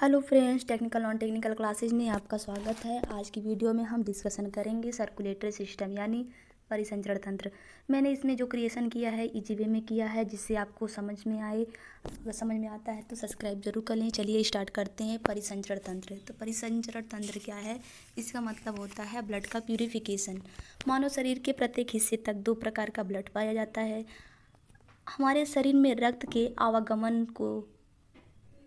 Hello friends, technical non technical classes में आपका स्वागत है। आज की वीडियो में हम डिस्कशन करेंगे सर्कुलेटरी सिस्टम यानी परिसंचरण तंत्र। मैंने इसमें जो क्रिएशन किया है इजी वे में किया है, जिससे आपको समझ में आए। अगर समझ में आता है तो सब्सक्राइब जरूर कर लें। चलिए स्टार्ट करते हैं। परिसंचरण तंत्र। तो परिसंचरण तंत्र क्या है? इसका मतलब होता है ब्लड का प्यूरिफिकेशन। मानव शरीर के प्रत्येक हिस्से तक 2 प्रकार का ब्लड पाया जाता है। हमारे शरीर में रक्त के आवागमन को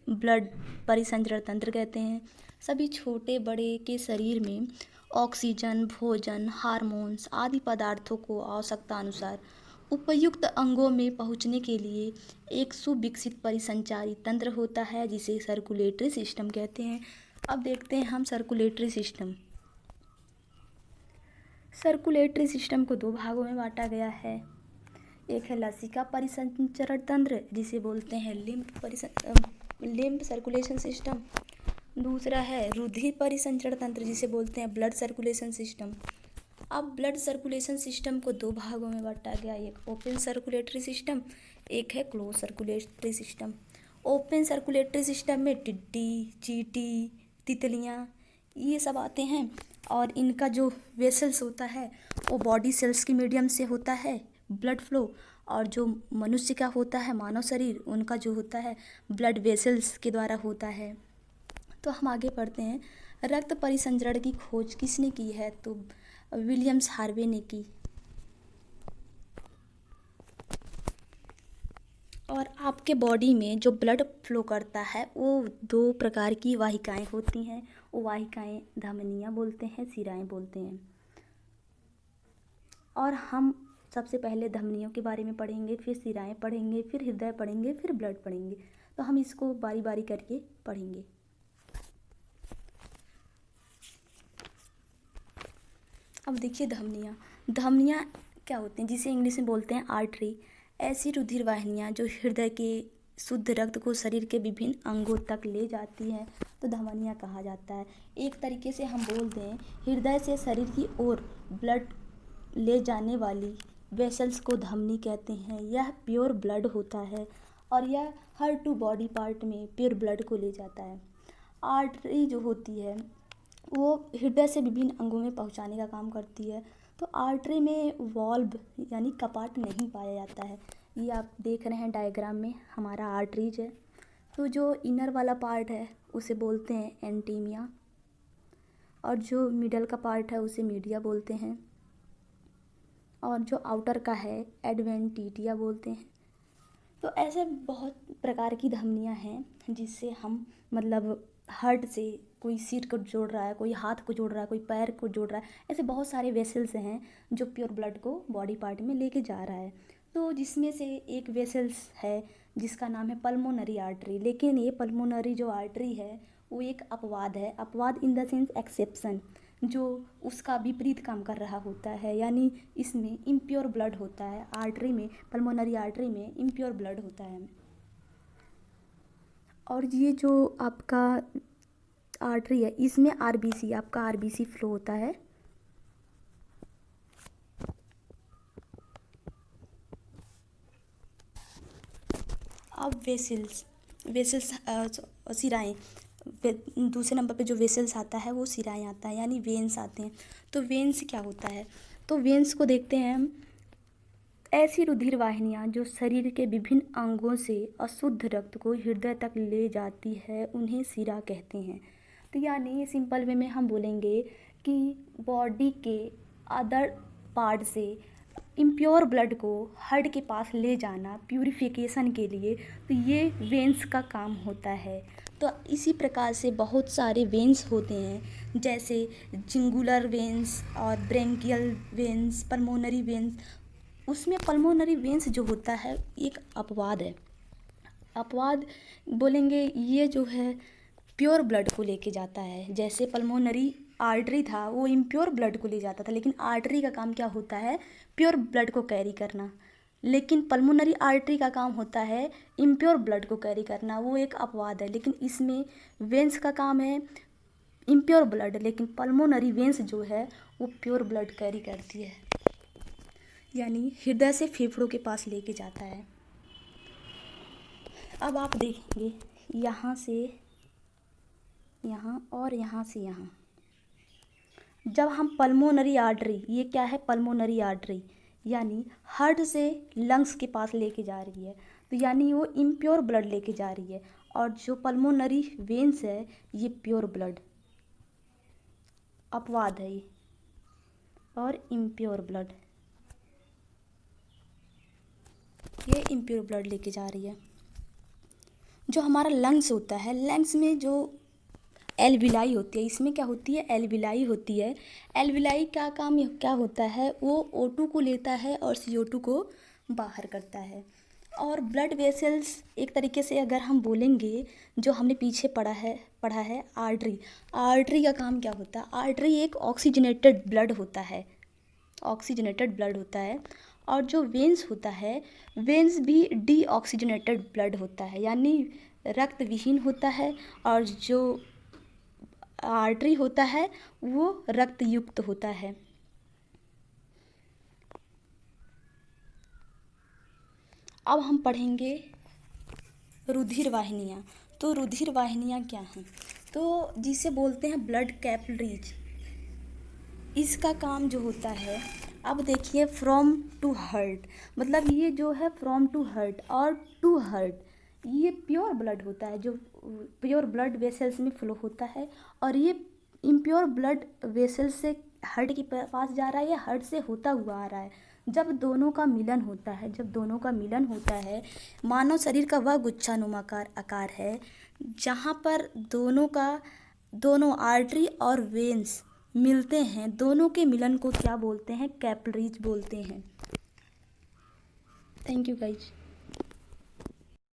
ब्लड परिसंचरण तंत्र कहते हैं। सभी छोटे बड़े के शरीर में ऑक्सीजन, भोजन, हार्मोन्स आदि पदार्थों को आवश्यकता अनुसार उपयुक्त अंगों में पहुंचने के लिए एक सुविकसित परिसंचारी तंत्र होता है, जिसे सर्कुलेटरी सिस्टम कहते हैं। अब देखते हैं हम सर्कुलेटरी सिस्टम। सर्कुलेटरी सिस्टम को 2 भागों में बांटा गया है। एक है लसिका परिसंचरण तंत्र, जिसे बोलते हैं लिम्फ सर्कुलेशन सिस्टम। दूसरा है रुधिर परिसंचरण तंत्र, जिसे बोलते हैं ब्लड सर्कुलेशन सिस्टम। अब ब्लड सर्कुलेशन सिस्टम को 2 भागों में बांटा गया, एक ओपन सर्कुलेटरी सिस्टम, एक है close circulatory system. Open circulatory system में टिड्डी, चींटी, तितलियाँ ये सब आते हैं, और इनका जो वेसल्स होता है वो बॉडी सेल्स के मीडियम से होता है ब्लड फ्लो, और जो मनुष्य का होता है मानव शरीर, उनका जो होता है ब्लड वेसल्स के द्वारा होता है। तो हम आगे पढ़ते हैं। रक्त परिसंचरण की खोज किसने की है? तो विलियम्स हार्वे ने की। और आपके बॉडी में जो ब्लड फ्लो करता है वो 2 प्रकार की वाहिकाएं होती हैं। वो वाहिकाएं धमनियां बोलते हैं, शिराएं बोलते हैं। और हम सबसे पहले धमनियों के बारे में पढ़ेंगे, फिर शिराएं पढ़ेंगे, फिर हृदय पढ़ेंगे, फिर ब्लड पढ़ेंगे। तो हम इसको बारी बारी करके पढ़ेंगे। अब देखिए धमनियाँ क्या होती हैं, जिसे इंग्लिश में बोलते हैं आर्टरी। ऐसी रुधिर वाहिनियाँ जो हृदय के शुद्ध रक्त को शरीर के विभिन्न अंगों तक ले जाती हैं, तो धमनियाँ कहा जाता है। एक तरीके से हम बोल दें, हृदय से शरीर की ओर ब्लड ले जाने वाली वेसल्स को धमनी कहते हैं। यह प्योर ब्लड होता है और यह हर 2 बॉडी पार्ट में प्योर ब्लड को ले जाता है। आर्टरी जो होती है वो हृदय से विभिन्न अंगों में पहुंचाने का काम करती है। तो आर्टरी में वॉल्व यानी कपाट नहीं पाया जाता है। ये आप देख रहे हैं डायग्राम में, हमारा आर्टरीज है। तो जो इनर वाला पार्ट है उसे बोलते हैं एंटीमिया, और जो मिडल का पार्ट है उसे मीडिया बोलते हैं, और जो आउटर का है एडवेंटिटिया बोलते हैं। तो ऐसे बहुत प्रकार की धमनियाँ हैं, जिससे हम मतलब हार्ट से कोई सिर को जोड़ रहा है, कोई हाथ को जोड़ रहा है, कोई पैर को जोड़ रहा है। ऐसे बहुत सारे वेसल्स हैं जो प्योर ब्लड को बॉडी पार्ट में लेके जा रहा है। तो जिसमें से एक वेसल्स है जिसका नाम है पल्मोनरी आर्टरी। लेकिन ये पल्मोनरी जो आर्टरी है वो एक अपवाद है। अपवाद इन द सेंस एक्सेप्शन, जो उसका विपरीत काम कर रहा होता है, यानी इसमें इम्प्योर ब्लड होता है। आर्टरी में, पल्मोनरी आर्टरी में इम्प्योर ब्लड होता है। और ये जो आपका आर्टरी है इसमें आरबीसी, आपका आरबीसी फ्लो होता है। अब वेसल्स सिराएं, दूसरे नंबर पे जो वेसल्स आता है वो सिराएं आता है, यानी वेन्स आते हैं। तो वेन्स क्या होता है? तो वेन्स को देखते हैं हम। ऐसी रुधिर वाहिनियाँ जो शरीर के विभिन्न अंगों से अशुद्ध रक्त को हृदय तक ले जाती है, उन्हें सिरा कहते हैं। तो यानी सिंपल वे में हम बोलेंगे कि बॉडी के अदर पार्ट से इम्प्योर ब्लड को हार्ट के पास ले जाना प्यूरिफिकेशन के लिए, तो ये वेन्स का काम होता है। तो इसी प्रकार से बहुत सारे वेन्स होते हैं, जैसे जिंगुलर वेन्स और ब्रेंकियल वेन्स, पल्मोनरी वेन्स। उसमें पल्मोनरी वेन्स जो होता है एक अपवाद है। अपवाद बोलेंगे ये जो है प्योर ब्लड को लेके जाता है। जैसे पल्मोनरी आर्टरी था वो इम्प्योर ब्लड को ले जाता था, लेकिन आर्टरी का काम क्या होता है? प्योर ब्लड को कैरी करना। लेकिन पल्मोनरी आर्टरी का काम होता है इम्प्योर ब्लड को कैरी करना, वो एक अपवाद है। लेकिन इसमें वेन्स का काम है इम्प्योर ब्लड, लेकिन पल्मोनरी वेन्स जो है वो प्योर ब्लड कैरी करती है, यानी हृदय से फेफड़ों के पास लेके जाता है। अब आप देखेंगे यहाँ से यहाँ और यहाँ से यहाँ। जब हम पल्मोनरी आर्टरी, ये क्या है पल्मोनरी आर्टरी, यानी हार्ट से लंग्स के पास लेके जा रही है, तो यानी वो इम्प्योर ब्लड लेके जा रही है। और जो पल्मोनरी वेन्स है ये प्योर ब्लड, अपवाद है ये, और इम्प्योर ब्लड, ये इम्प्योर ब्लड लेके जा रही है। जो हमारा लंग्स होता है, लंग्स में जो एल्विलाई होती है, इसमें क्या होती है एल्विलाई होती है। एल्विलाई का काम क्या होता है, वो O2 को लेता है और CO2 को बाहर करता है। और ब्लड वेसल्स एक तरीके से अगर हम बोलेंगे, जो हमने पीछे पढ़ा है आर्टरी। आर्टरी का काम क्या होता है, आर्टरी एक ऑक्सीजनेटेड ब्लड होता है, ऑक्सीजनेटेड ब्लड होता है। और जो वेंस होता है, वेंस भी डीऑक्सीजनेटेड ब्लड होता है, यानी रक्त विहीन होता है। और जो आर्टरी होता है वो रक्त युक्त होता है। अब हम पढ़ेंगे रुधिर वाहिनियाँ। तो रुधिर वाहिनियाँ क्या हैं, तो जिसे बोलते हैं ब्लड कैपिलरीज। इसका काम जो होता है, अब देखिए फ्रॉम टू हार्ट, मतलब ये जो है फ्रॉम टू हार्ट और टू हार्ट, ये प्योर ब्लड होता है, जो प्योर ब्लड वेसल्स में फ्लो होता है। और ये इम्प्योर ब्लड वेसल्स से हार्ट के पास जा रहा है या हार्ट से होता हुआ आ रहा है। जब दोनों का मिलन होता है, जब दोनों का मिलन होता है, मानव शरीर का वह गुच्छानुमाकार आकार है जहाँ पर दोनों आर्टरी और वेन्स मिलते हैं, दोनों के मिलन को क्या बोलते हैं, कैपिलरीज बोलते हैं। Thank you guys.